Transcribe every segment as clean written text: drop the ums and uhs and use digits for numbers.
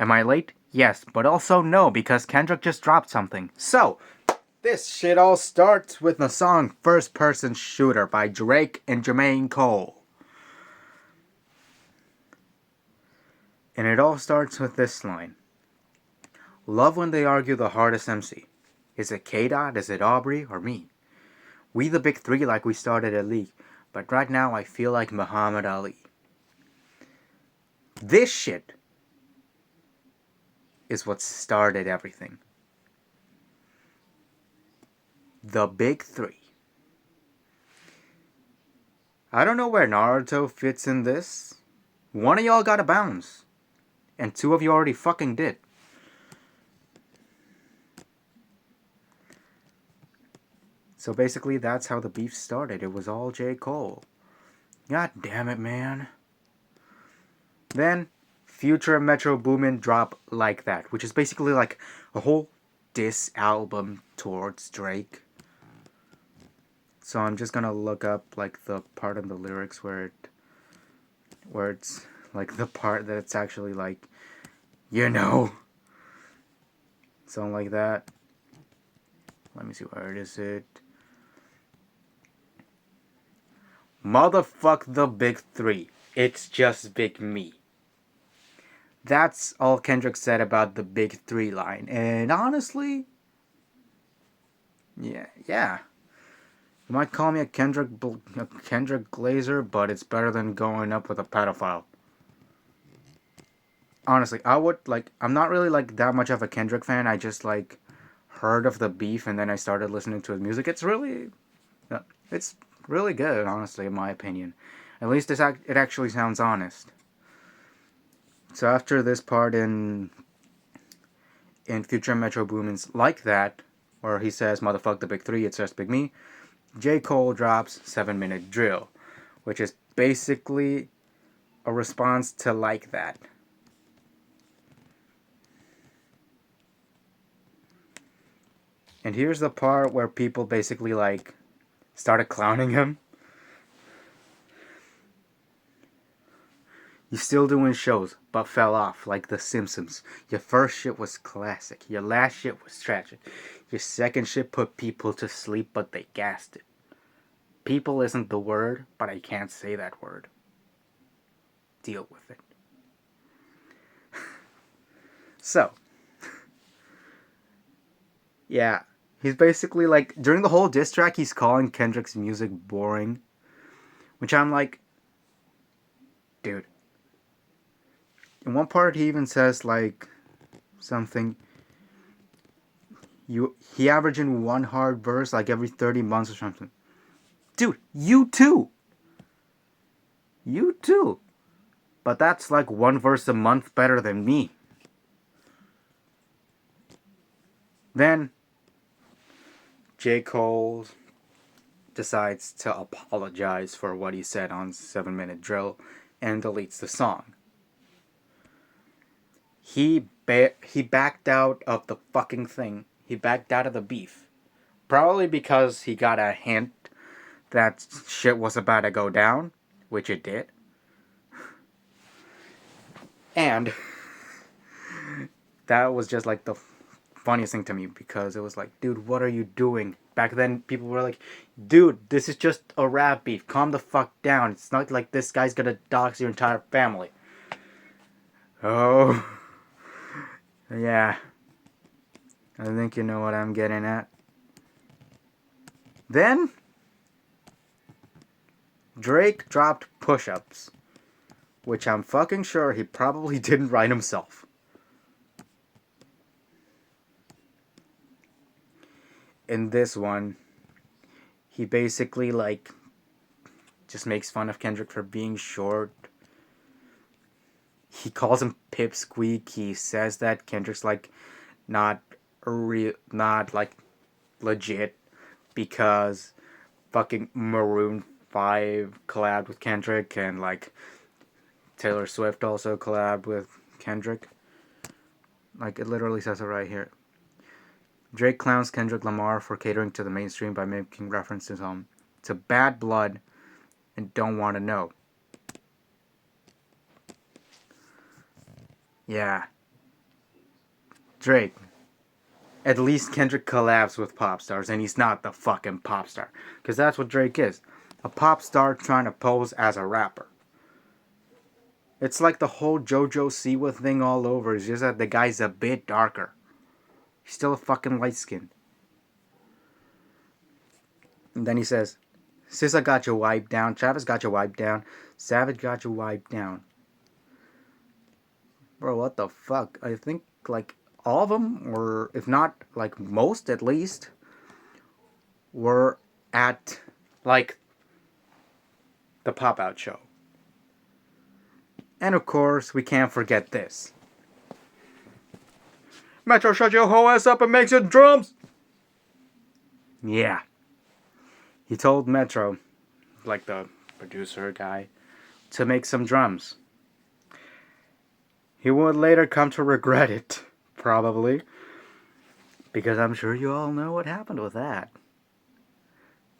Am I late? Yes, but also no, because Kendrick just dropped something. So, this shit all starts with the song First Person Shooter by Drake and Jermaine Cole. And it all starts with this line. Love when they argue the hardest MC. Is it K-Dot, is it Aubrey, or me? We the big three like we started a league, but right now I feel like Muhammad Ali. This shit is what started everything. The big three. I don't know where Naruto fits in this. One of y'all gotta bounce. And two of you already fucking did. So basically that's how the beef started. It was all J. Cole. God damn it, man. Then Future and Metro Boomin drop Like That, which is basically like a whole diss album towards Drake. So I'm just gonna look up like the part in the lyrics where it's like the part that it's actually like, something like that. Let me see, where is it? Motherfuck the big three. It's just big me. That's all Kendrick said about the big three line. And honestly, yeah. You might call me a Kendrick Glazer, but it's better than going up with a pedophile. Honestly, I'm not really like that much of a Kendrick fan. I just like heard of the beef and then I started listening to his music. It's really good, honestly, in my opinion. At least it actually sounds honest. So after this part in Future Metro Boomin's Like That, where he says, motherfuck the big three, it's just big me, J. Cole drops 7-Minute Drill, which is basically a response to Like That. And here's the part where people basically like started clowning him. You still doing shows, but fell off like The Simpsons. Your first shit was classic. Your last shit was tragic. Your second shit put people to sleep, but they gassed it. People isn't the word, but I can't say that word. Deal with it. So, yeah. He's basically like, during the whole diss track, he's calling Kendrick's music boring. Which I'm like, dude. In one part, he even says like something. He averaging one hard verse like every 30 months or something. Dude, you too. You too. But that's like one verse a month better than me. Then J. Cole decides to apologize for what he said on 7-Minute Drill and deletes the song. He backed out of the fucking thing. He backed out of the beef. Probably because he got a hint that shit was about to go down, which it did. And that was just like the funniest thing to me, because it was like, dude, what are you doing? Back then, people were like, dude, this is just a rap beef. Calm the fuck down. It's not like this guy's gonna dox your entire family. Oh, yeah. I think you know what I'm getting at. Then, Drake dropped Push-Ups, which I'm fucking sure he probably didn't write himself. In this one, he basically like just makes fun of Kendrick for being short. He calls him Pipsqueak. He says that Kendrick's like not like legit because fucking Maroon 5 collabed with Kendrick, and like Taylor Swift also collabed with Kendrick. Like, it literally says it right here. Drake clowns Kendrick Lamar for catering to the mainstream by making references to Bad Blood and Don't Want to Know. Yeah. Drake, at least Kendrick collabs with pop stars and he's not the fucking pop star. Because that's what Drake is. A pop star trying to pose as a rapper. It's like the whole JoJo Siwa thing all over. It's just that the guy's a bit darker. He's still a fucking light skin. And then he says, SZA got you wiped down. Travis got you wiped down. Savage got you wiped down. Bro, what the fuck? I think, like, all of them, or if not, like, most at least, were at, like, the pop-out show. And of course, we can't forget this. Metro, shut your whole ass up and make some drums! Yeah. He told Metro, like the producer guy, to make some drums. He would later come to regret it, probably. Because I'm sure you all know what happened with that.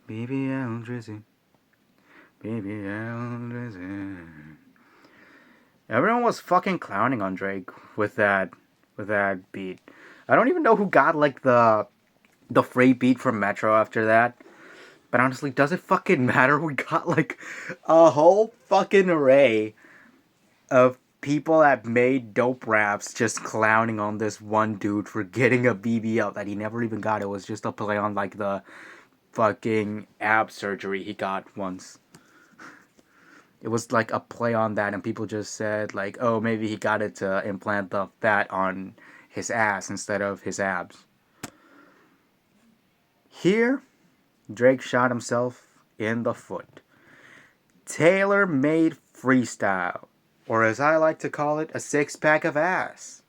BBL Drizzy. BBL Drizzy. Everyone was fucking clowning on Drake with that beat. I don't even know who got like the free beat from Metro after that. But honestly, does it fucking matter? We got like a whole fucking array of people that made dope raps just clowning on this one dude for getting a BBL that he never even got. It was just a play on like the fucking ab surgery he got once. It was like a play on that, and people just said like, oh, maybe he got it to implant the fat on his ass instead of his abs. Here, Drake shot himself in the foot. Tailor-made freestyle, or as I like to call it, a six-pack of ass.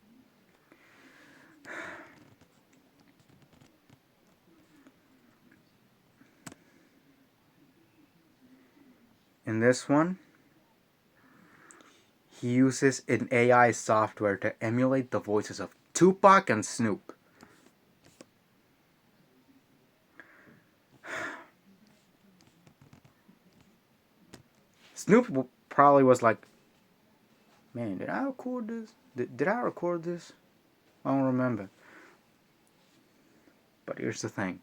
In this one, he uses an AI software to emulate the voices of Tupac and Snoop. Snoop probably was like, man, did I record this? Did I record this? I don't remember. But here's the thing.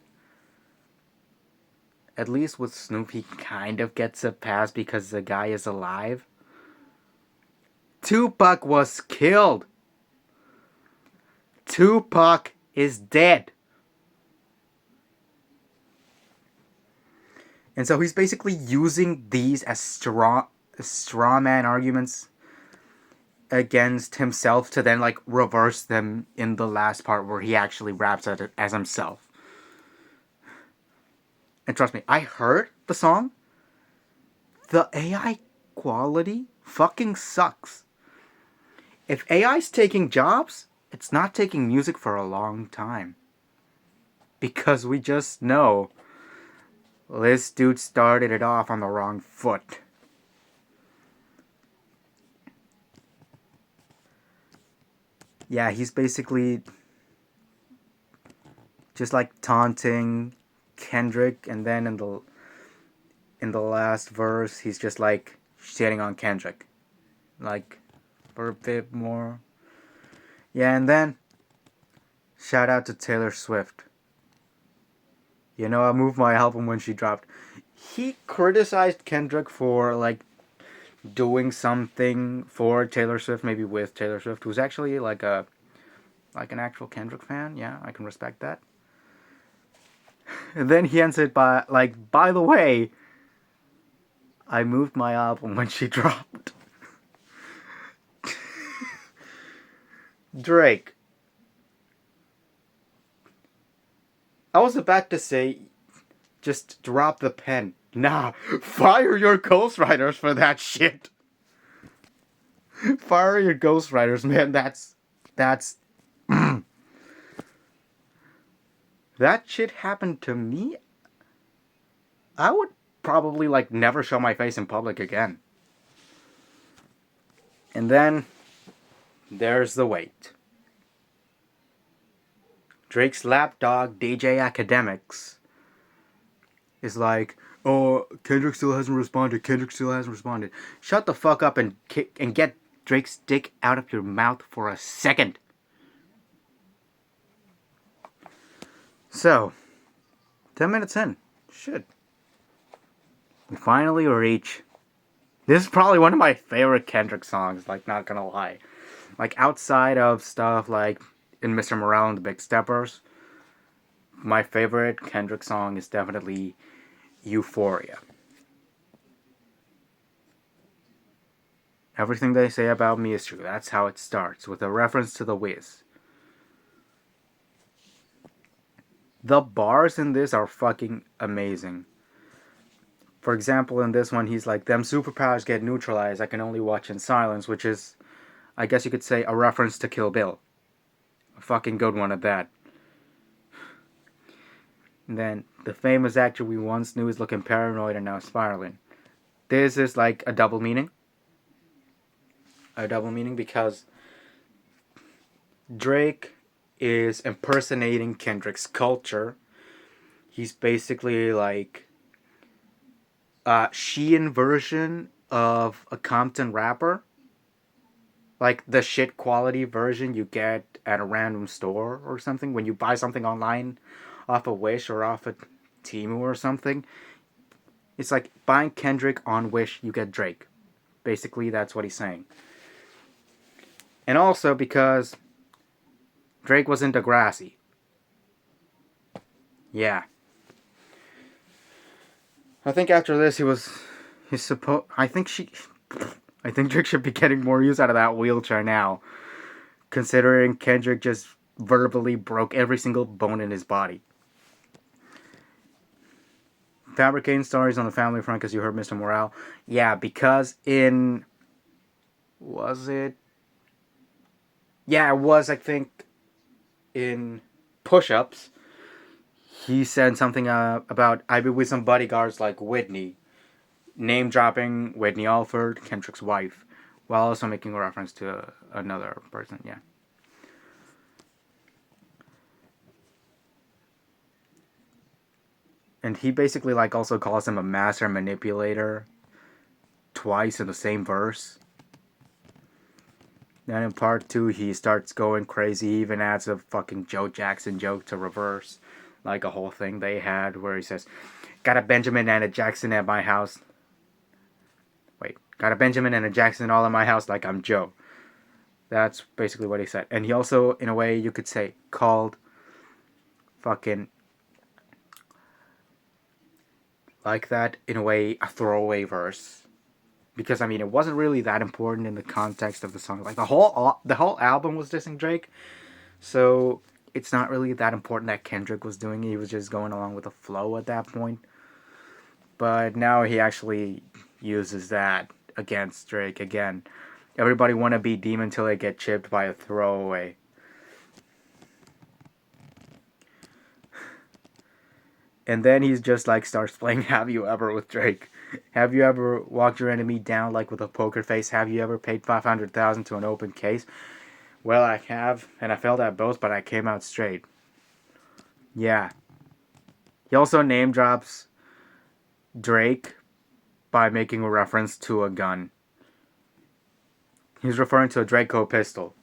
At least with Snoop, he kind of gets a pass because the guy is alive. Tupac was killed. Tupac is dead. And so he's basically using these as straw man arguments against himself to then like reverse them in the last part where he actually raps at it as himself. And trust me, I heard the song. The AI quality fucking sucks. If AI's taking jobs, it's not taking music for a long time. Because we just know this dude started it off on the wrong foot. Yeah, he's basically just like taunting Kendrick, and then in the last verse, he's just like shitting on Kendrick, like for a bit more. Yeah, and then shout out to Taylor Swift. You know, I moved my album when she dropped. He criticized Kendrick for like doing something for Taylor Swift, maybe with Taylor Swift, who's actually like an actual Kendrick fan. Yeah, I can respect that. And then he ends it by like, by the way, I moved my album when she dropped. Drake. I was about to say, just drop the pen. Nah, fire your ghostwriters for that shit. Fire your ghostwriters, man. That's that shit happened to me. I would probably like never show my face in public again. And then there's the wait. Drake's lapdog, DJ Academics, is like, oh, Kendrick still hasn't responded. Kendrick still hasn't responded. Shut the fuck up and get Drake's dick out of your mouth for a second. So, 10 minutes in. Shit. We finally reach. This is probably one of my favorite Kendrick songs, like, not gonna lie. Like, outside of stuff like in Mr. Morale and the Big Steppers, my favorite Kendrick song is definitely Euphoria. Everything they say about me is true. That's how it starts, with a reference to The Wiz. The bars in this are fucking amazing. For example, in this one, he's like, them superpowers get neutralized, I can only watch in silence, which is, I guess you could say, a reference to Kill Bill. A fucking good one at that. And then, the famous actor we once knew is looking paranoid and now spiraling. This is like a double meaning. A double meaning because Drake is impersonating Kendrick's culture. He's basically like a Shein version of a Compton rapper. Like the shit quality version you get at a random store or something when you buy something online off a Wish or off a Temu or something. It's like buying Kendrick on Wish, you get Drake. Basically, that's what he's saying. And also because Drake was in Degrassi. Yeah. I think after this he's supposed. I think Drake should be getting more use out of that wheelchair now, considering Kendrick just verbally broke every single bone in his body. Fabricating stories on the family front because you heard Mr. Morale. Yeah, because in. Was it? Yeah, it was, I think, in Push Ups. He said something about, I be with some bodyguards like Whitney. Name dropping Whitney Alford, Kendrick's wife, while also making a reference to another person, yeah. And he basically like also calls him a master manipulator twice in the same verse. Then in part two, he starts going crazy. He even adds a fucking Joe Jackson joke to reverse, like a whole thing they had where he says, "Got a Benjamin and a Jackson at my house." Wait, got a Benjamin and a Jackson all in my house like I'm Joe. That's basically what he said. And he also, in a way, you could say, called fucking like that, in a way, a throwaway verse. Because I mean, it wasn't really that important in the context of the song. Like the whole album was dissing Drake, so it's not really that important that Kendrick was doing it. He was just going along with the flow at that point. But now he actually uses that against Drake again. Everybody want to be demon till they get chipped by a throwaway. And then he's just like starts playing Have You Ever with Drake. Have you ever walked your enemy down like with a poker face? Have you ever paid 500,000 to an open case? Well, I have, and I failed at both, but I came out straight. Yeah. He also name drops Drake by making a reference to a gun. He's referring to a Draco pistol,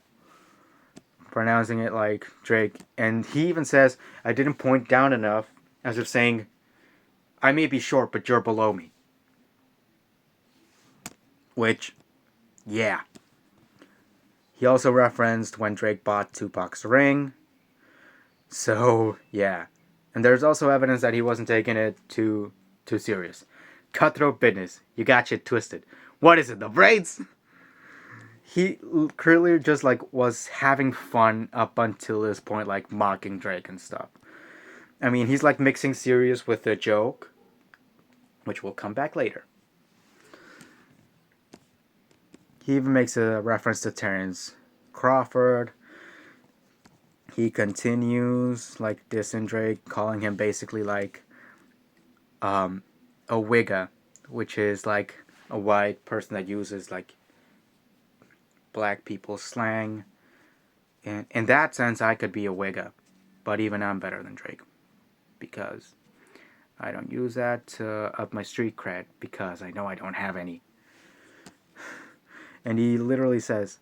pronouncing it like Drake. And he even says, I didn't point down enough, as if saying, I may be short, but you're below me. Which, yeah. He also referenced when Drake bought Tupac's ring. So, yeah. And there's also evidence that he wasn't taking it too serious. Cutthroat business. You got shit twisted. What is it, the braids? He clearly just like was having fun up until this point, like mocking Drake and stuff. I mean, he's like mixing serious with a joke, which will come back later. He even makes a reference to Terrence Crawford. He continues like dissing Drake, calling him basically like a wigga, which is like a white person that uses like black people's slang. And in that sense, I could be a wigga, but even I'm better than Drake because I don't use that to up my street cred because I know I don't have any. And he literally says,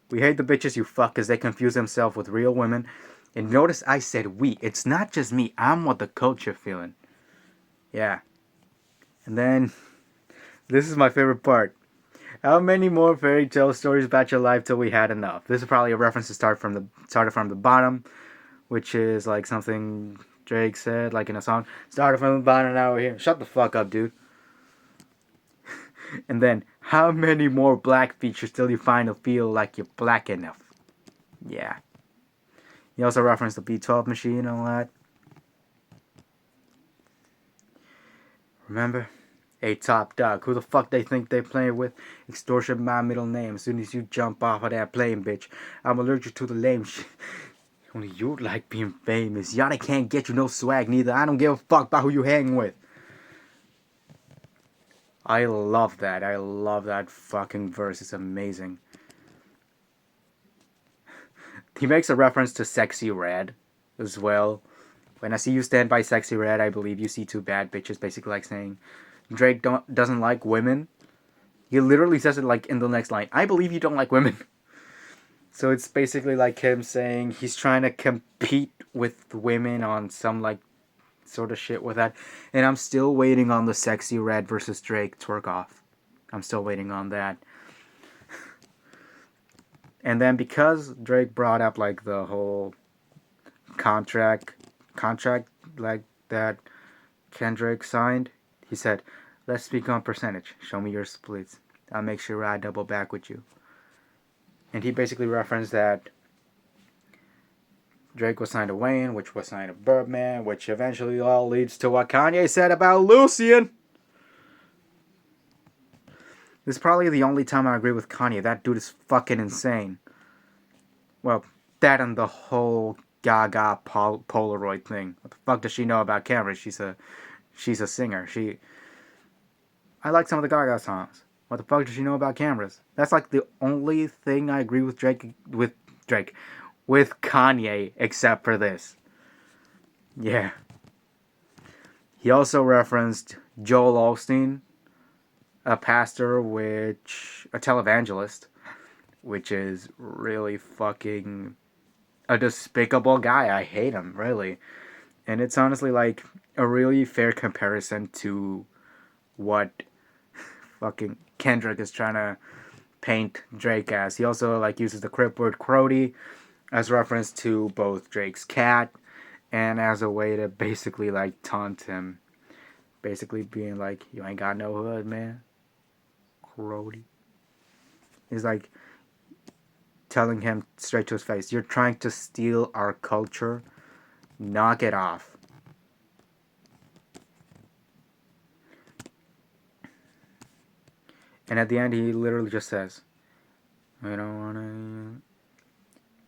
we hate the bitches you fuck because they confuse themselves with real women. And notice I said we. It's not just me. I'm what the culture feeling. Yeah. And then this is my favorite part. How many more fairy tale stories about your life till we had enough? This is probably a reference to started from the bottom, which is like something Drake said, like in a song. Started from the bottom, now we're here. Shut the fuck up, dude. And then, how many more black features till you finally feel like you're black enough? Yeah. He also referenced the B12 machine and all that. Remember? Hey, top dog, who the fuck they think they playing with? Extortion my middle name. As soon as you jump off of that plane, bitch, I'm allergic to the lame shit. Only you like being famous. Yana can't get you no swag neither. I don't give a fuck about who you hang with. I love that. I love that fucking verse. It's amazing. He makes a reference to Sexy Red as well. When I see you stand by Sexy Red, I believe you see two bad bitches. Basically, like saying Drake doesn't like women. He literally says it like in the next line. I believe you don't like women. So it's basically like him saying he's trying to compete with women on some like sort of shit with that. And I'm still waiting on the Sexy Red versus Drake twerk off. I'm still waiting on that. And then because Drake brought up like the whole contract like that Kendrick signed, he said, "Let's speak on percentage. Show me your splits. I'll make sure I double back with you." And he basically referenced that Drake was signed to Wayne, which was signed to Birdman, which eventually all leads to what Kanye said about Lucian. This is probably the only time I agree with Kanye. That dude is fucking insane. Well, that and the whole Gaga Polaroid thing. What the fuck does she know about cameras? She's a singer. I like some of the Gaga songs. What the fuck does she know about cameras? That's like the only thing I agree with Drake with Kanye except for this. Yeah. He also referenced Joel Osteen, a pastor, a televangelist, which is really fucking a despicable guy. I hate him, really. And it's honestly like a really fair comparison to what fucking Kendrick is trying to paint Drake as. He also like uses the crip word Crody as reference to both Drake's cat and as a way to basically like taunt him. Basically being like, you ain't got no hood, man. Crody. He's like telling him straight to his face, you're trying to steal our culture. Knock it off. And at the end, he literally just says, I don't want to...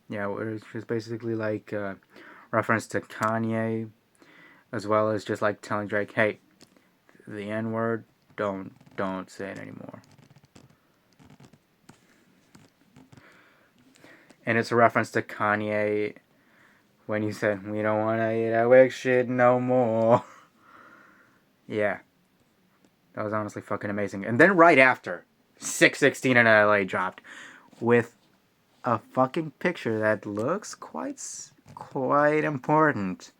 Yeah, it's just basically like reference to Kanye, as well as just like telling Drake, hey, the N-word, don't say it anymore. And it's a reference to Kanye when he said, we don't want to eat that wick shit no more. Yeah. That was honestly fucking amazing. And then right after, 616 in LA dropped with a fucking picture that looks quite important.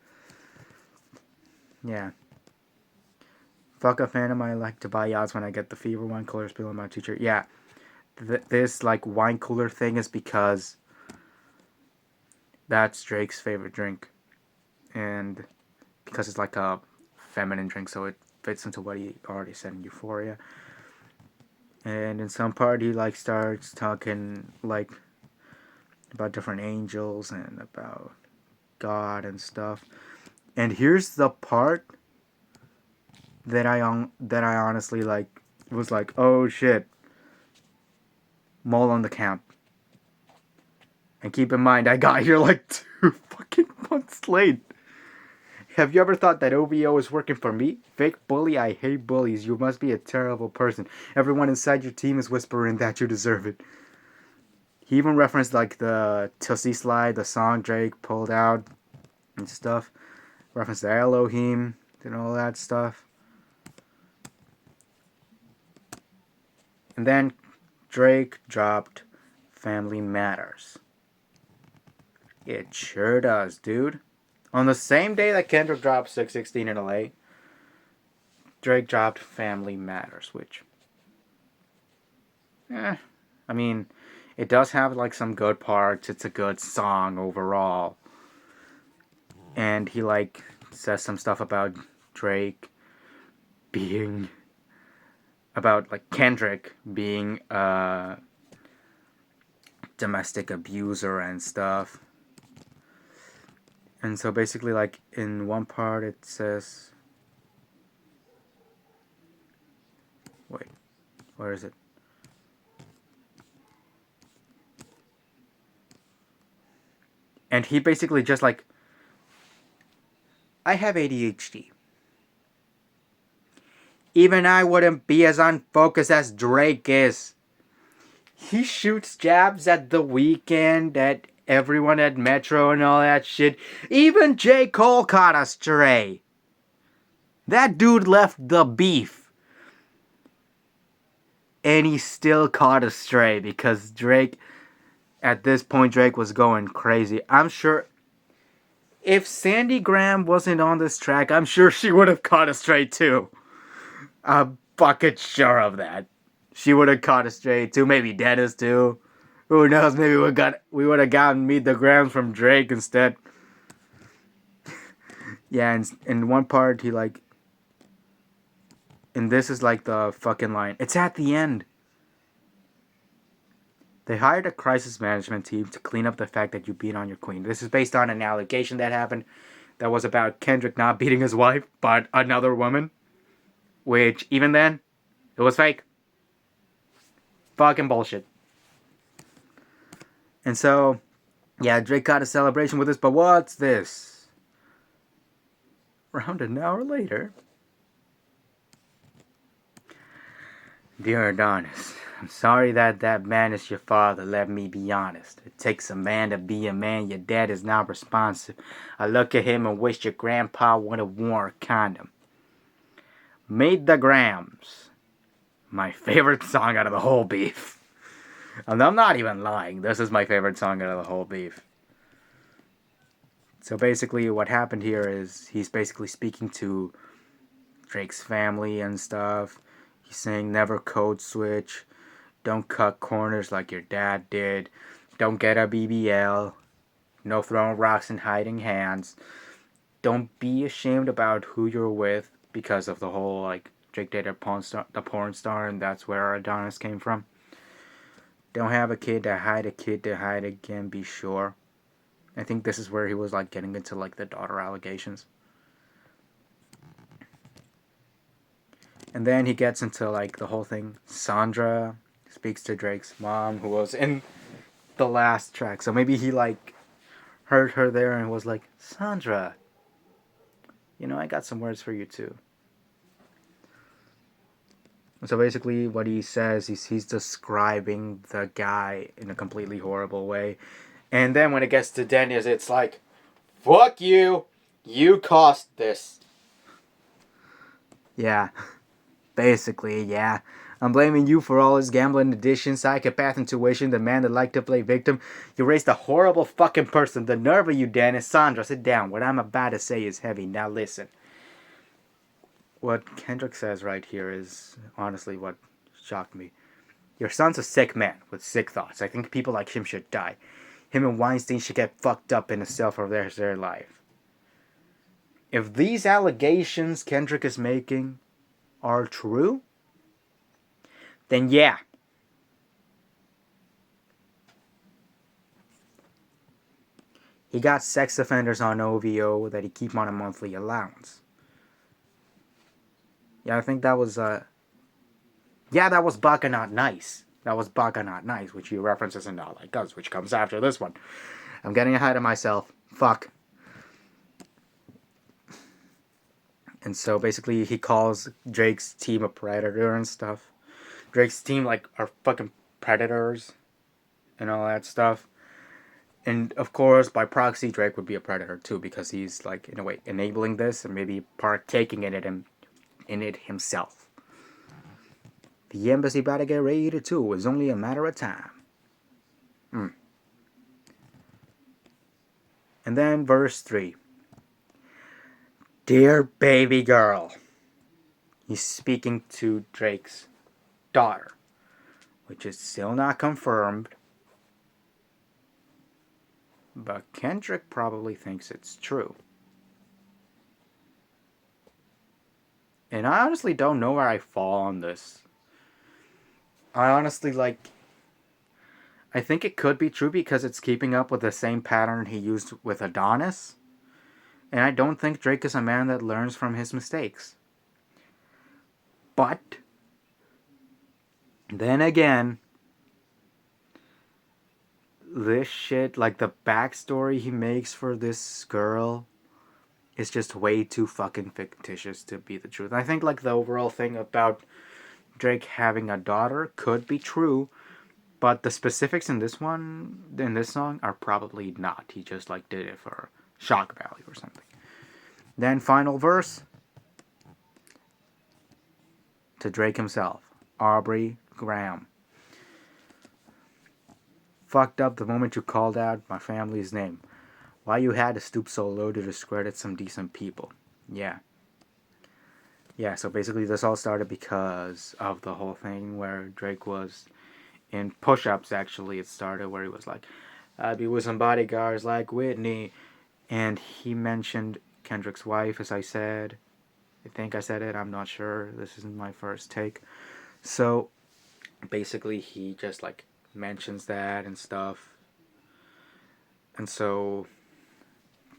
Yeah. Fuck a phantom, I like to buy yachts when I get the fever. Wine cooler spill on my t-shirt. Yeah. This like wine cooler thing is because that's Drake's favorite drink. And because it's like a feminine drink, so it fits into what he already said in Euphoria. And in some part he like starts talking like about different angels and about God and stuff. And here's the part that I honestly like was like, oh shit, mole on the camp. And keep in mind, I got here like 2 fucking months late. Have you ever thought that OVO is working for me? Fake bully, I hate bullies. You must be a terrible person. Everyone inside your team is whispering that you deserve it. He even referenced like the Tussie slide, the song Drake pulled out and stuff. Referenced to Elohim and all that stuff. And then Drake dropped Family Matters. It sure does, dude. On the same day that Kendrick dropped 616 in LA, Drake dropped Family Matters, which, I mean, it does have like some good parts. It's a good song overall. And he like says some stuff about Drake being about like Kendrick being a domestic abuser and stuff. And so basically like in one part it says, wait, where is it? And he basically just like, I have ADHD. Even I wouldn't be as unfocused as Drake is. He shoots jabs at The Weeknd, at everyone at Metro and all that shit. Even J. Cole caught a stray. That dude left the beef. And he still caught a stray because Drake, at this point, Drake was going crazy. I'm sure if Sandy Graham wasn't on this track, I'm sure she would have caught a stray too. I'm fucking sure of that. She would have caught a stray too. Maybe Dennis too. Who knows? Maybe we would have gotten Meet the Grams from Drake instead. Yeah, and in one part he like, and this is like the fucking line. It's at the end. They hired a crisis management team to clean up the fact that you beat on your queen. This is based on an allegation that happened that was about Kendrick not beating his wife, but another woman. Which, even then, it was fake. Fucking bullshit. And so, yeah, Drake got a celebration with this, but what's this? Around an hour later. Dear Adonis, I'm sorry that man is your father, let me be honest. It takes a man to be a man, your dad is not responsive. I look at him and wish your grandpa would have worn a condom. Made the Grams. My favorite song out of the whole beef. And I'm not even lying, this is my favorite song out of the whole beef. So basically what happened here is he's basically speaking to Drake's family and stuff. He's saying never code switch. Don't cut corners like your dad did. Don't get a BBL. No throwing rocks and hiding hands. Don't be ashamed about who you're with because of the whole like Drake dated the porn star, and that's where Adonis came from. Don't have a kid to hide again, be sure. I think this is where he was like getting into like the daughter allegations. And then he gets into like the whole thing. Sandra speaks to Drake's mom, who was in the last track. So maybe he like heard her there and was like, Sandra, you know, I got some words for you too. So basically what he says is he's describing the guy in a completely horrible way. And then when it gets to Dennis, it's like, fuck you. You caused this. Yeah. Basically, yeah. I'm blaming you for all his gambling addiction, psychopath intuition, the man that liked to play victim. You raised a horrible fucking person. The nerve of you, Dennis. Sandra, sit down. What I'm about to say is heavy. Now listen. What Kendrick says right here is honestly what shocked me. Your son's a sick man with sick thoughts. I think people like him should die. Him and Weinstein should get fucked up in a cell for their life. If these allegations Kendrick is making are true, then yeah. He got sex offenders on OVO that he keep on a monthly allowance. Yeah, I think that was that was Baka Not Nice. That was Baka Not Nice, which he references in Not Like Us, which comes after this one. I'm getting ahead of myself. Fuck. And so basically he calls Drake's team a predator and stuff. Drake's team like are fucking predators and all that stuff. And of course, by proxy, Drake would be a predator too, because he's like in a way enabling this and maybe partaking in it himself. The embassy about to get raided too. It's only a matter of time. And then verse 3. Dear baby girl. He's speaking to Drake's daughter, which is still not confirmed. But Kendrick probably thinks it's true. And I honestly don't know where I fall on this. I honestly I think it could be true because it's keeping up with the same pattern he used with Adonis. And I don't think Drake is a man that learns from his mistakes. But then again, this shit, like the backstory he makes for this girl, is just way too fucking fictitious to be the truth. I think like the overall thing about Drake having a daughter could be true, but the specifics in this song, are probably not. He just like did it for shock value or something. Then final verse to Drake himself, Aubrey Graham. Fucked up the moment you called out my family's name. Why you had to stoop so low to discredit some decent people. Yeah. Yeah, so basically this all started because of the whole thing where Drake was in push-ups, actually. It started where he was like, I'd be with some bodyguards like Whitney. And he mentioned Kendrick's wife, as I said. I think I said it, I'm not sure. This isn't my first take. So basically he just like mentions that and stuff. And so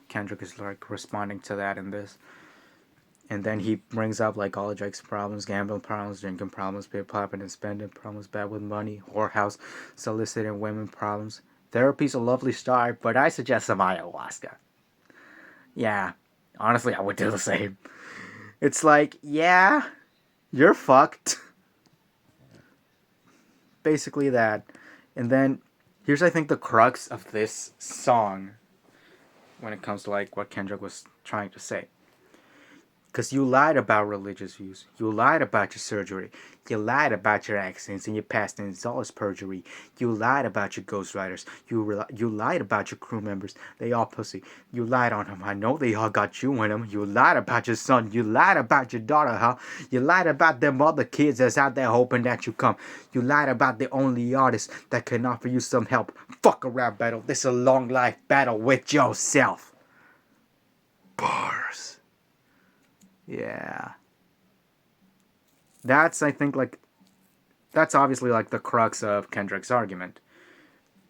Kendrick is like responding to that in this. And then he brings up like all of Drake's problems, gambling problems, drinking problems, pip popping and spending problems, bad with money, whorehouse, soliciting women problems. Therapy's a lovely start, but I suggest some ayahuasca. Yeah, honestly, I would do the same. It's like, yeah, you're fucked. Basically that. And then here's I think the crux of this song when it comes to like what Kendrick was trying to say. Because you lied about religious views. You lied about your surgery. You lied about your accents and your past, and it's all is perjury. You lied about your ghostwriters. You lied about your crew members. They all pussy. You lied on them. I know they all got you in them. You lied about your son. You lied about your daughter, huh? You lied about them other kids that's out there hoping that you come. You lied about the only artist that can offer you some help. Fuck a rap battle. This is a long life battle with yourself. Bars. Yeah. That's, I think, like, that's obviously, like, the crux of Kendrick's argument.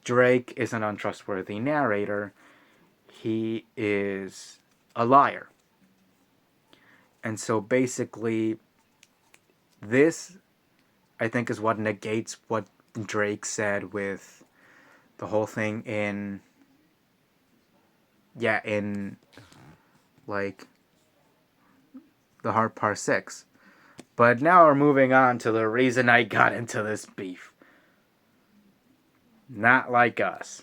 Drake is an untrustworthy narrator. He is a liar. And so, basically, this, I think, is what negates what Drake said with the whole thing in, like, the Hard Part 6. But now we're moving on to the reason I got into this beef. Not like us.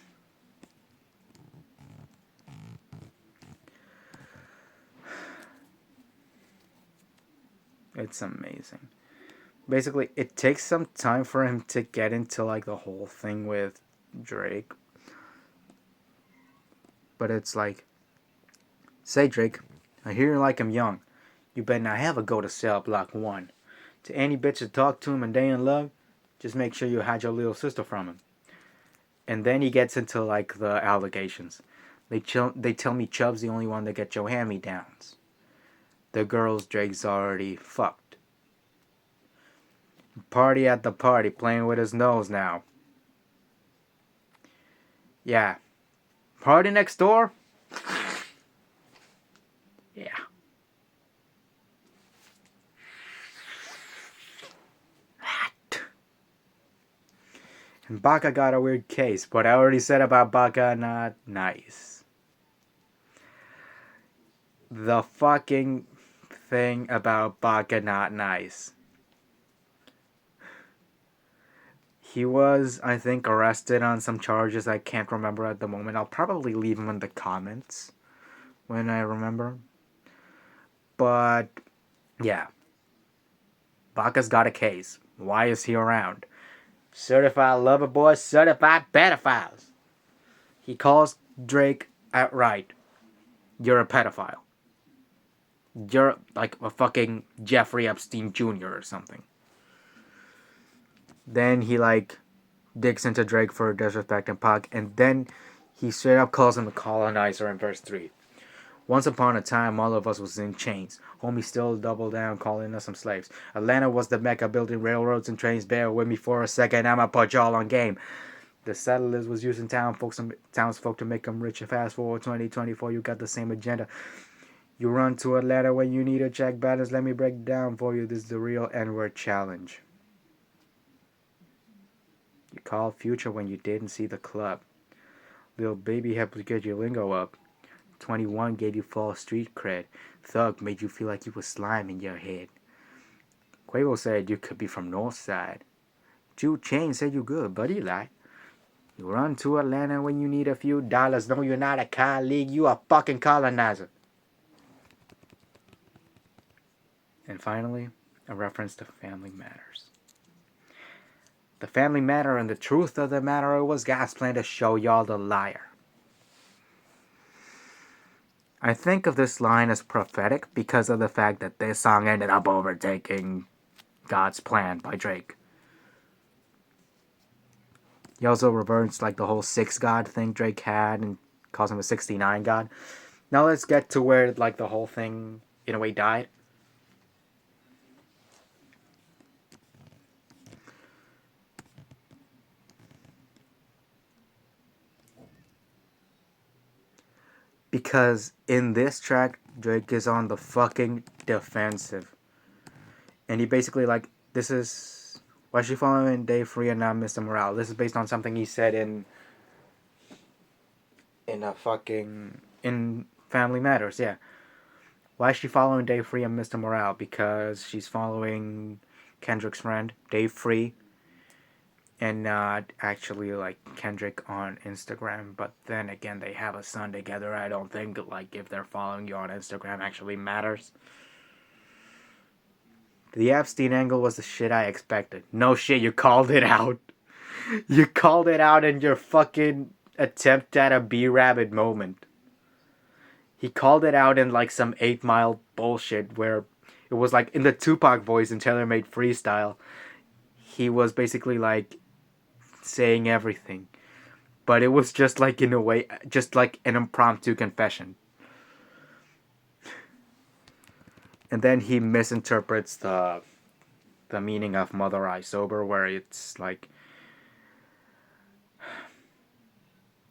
It's amazing. Basically, it takes some time for him to get into like the whole thing with Drake. But it's like, say Drake, I hear you like him young. You better not have a go to cell block 1. To any bitch that talk to him and they in love, just make sure you hide your little sister from him. And then he gets into like the allegations. They tell me Chubb's the only one that get your hand-me-downs. The girls Drake's already fucked. Party at the party, playing with his nose now. Yeah. Party next door? Yeah. And Baca got a weird case, but I already said about Baca not nice. The fucking thing about Baca not nice. He was, I think, arrested on some charges I can't remember at the moment. I'll probably leave them in the comments when I remember. But, yeah. Baca's got a case. Why is he around? Certified lover boy, certified pedophiles. He calls Drake Right, you're a pedophile. You're like a fucking Jeffrey Epstein Jr. or something. Then he like digs into Drake for disrespect and Pac, and then he straight up calls him a colonizer in verse 3. Once upon a time, all of us was in chains. Homie still double down, calling us some slaves. Atlanta was the mecca, building railroads and trains. Bear with me for a second, I'ma put y'all on game. The settlers was using townsfolk to make them rich. Fast forward 2024, you got the same agenda. You run to Atlanta when you need a check balance. Let me break it down for you. This is the real N-word challenge. You called Future when you didn't see the club. Lil Baby helped you get your lingo up. 21 gave you false street cred. Thug made you feel like you was slime in your head. Quavo said you could be from North Side. Jude Chain said you good, but he lied. You run to Atlanta when you need a few dollars. No, you're not a colleague. You a fucking colonizer. And finally, a reference to Family Matters. The family matter and the truth of the matter was God's plan to show y'all the liar. I think of this line as prophetic because of the fact that this song ended up overtaking God's Plan by Drake. He also reversed like the whole 6 God thing Drake had and calls him a 69 God. Now let's get to where like the whole thing in a way died. Because in this track, Drake is on the fucking defensive. And he basically like, this is, why is she following Dave Free and not Mr. Morale? This is based on something he said in Family Matters, yeah. Why is she following Dave Free and Mr. Morale? Because she's following Kendrick's friend, Dave Free, and not actually like Kendrick on Instagram. But then again, they have a son together. I don't think like if they're following you on Instagram actually matters. The Epstein angle was the shit I expected. No shit, you called it out. You called it out in your fucking attempt at a B-Rabbit moment. He called it out in like some 8 Mile bullshit where it was like in the Tupac voice in Taylor Made Freestyle. He was basically like saying everything. But it was just like in a way, just like an impromptu confession. And then he misinterprets the meaning of Mother I Sober, where it's like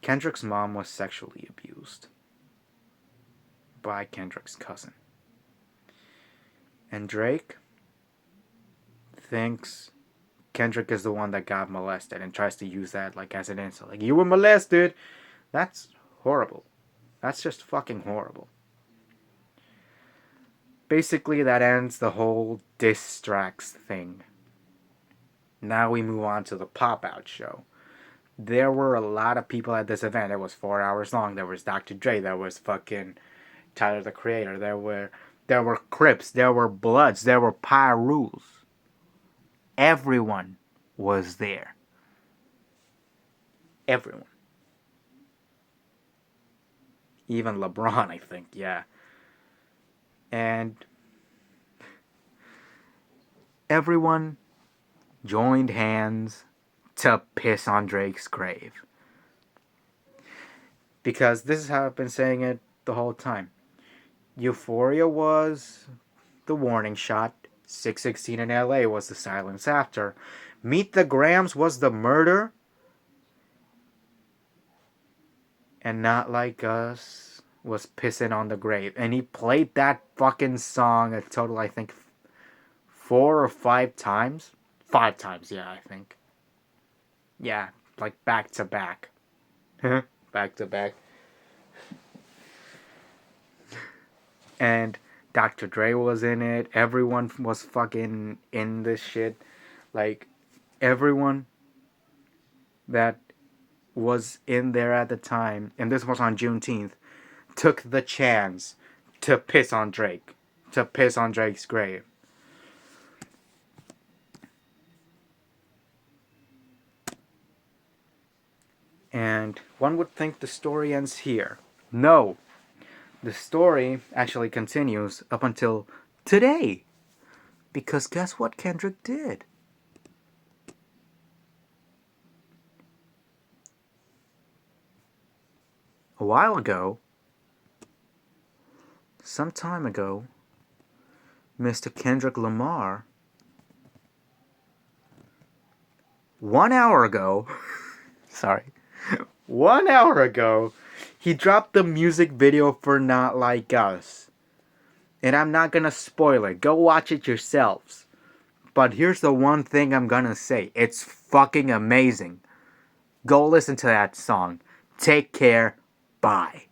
Kendrick's mom was sexually abused by Kendrick's cousin. And Drake thinks Kendrick is the one that got molested and tries to use that like as an insult. Like, you were molested. That's horrible. That's just fucking horrible. Basically, that ends the whole diss tracks thing. Now we move on to the pop-out show. There were a lot of people at this event. It was 4 hours long. There was Dr. Dre. There was fucking Tyler the Creator. There were Crips. There were Bloods. There were Pyrus. Everyone was there. Everyone. Even LeBron, I think, yeah. And everyone joined hands to piss on Drake's grave. Because this is how I've been saying it the whole time. Euphoria was the warning shot. 616 in LA was the silence after. Meet the Grams was the murder. And Not Like Us was pissing on the grave. And he played that fucking song a total, I think, 4 or 5 times. 5 times, yeah, I think. Yeah, like back to back. Back to back. And Dr. Dre was in it. Everyone was fucking in this shit. Like, everyone that was in there at the time, and this was on Juneteenth, took the chance to piss on Drake. To piss on Drake's grave. And one would think the story ends here. No, the story actually continues up until today. Because guess what Kendrick did? A while ago, some time ago, Mr. Kendrick Lamar, 1 hour ago, sorry, 1 hour ago, he dropped the music video for Not Like Us. And I'm not gonna spoil it. Go watch it yourselves. But here's the one thing I'm gonna say. It's fucking amazing. Go listen to that song. Take care. Bye.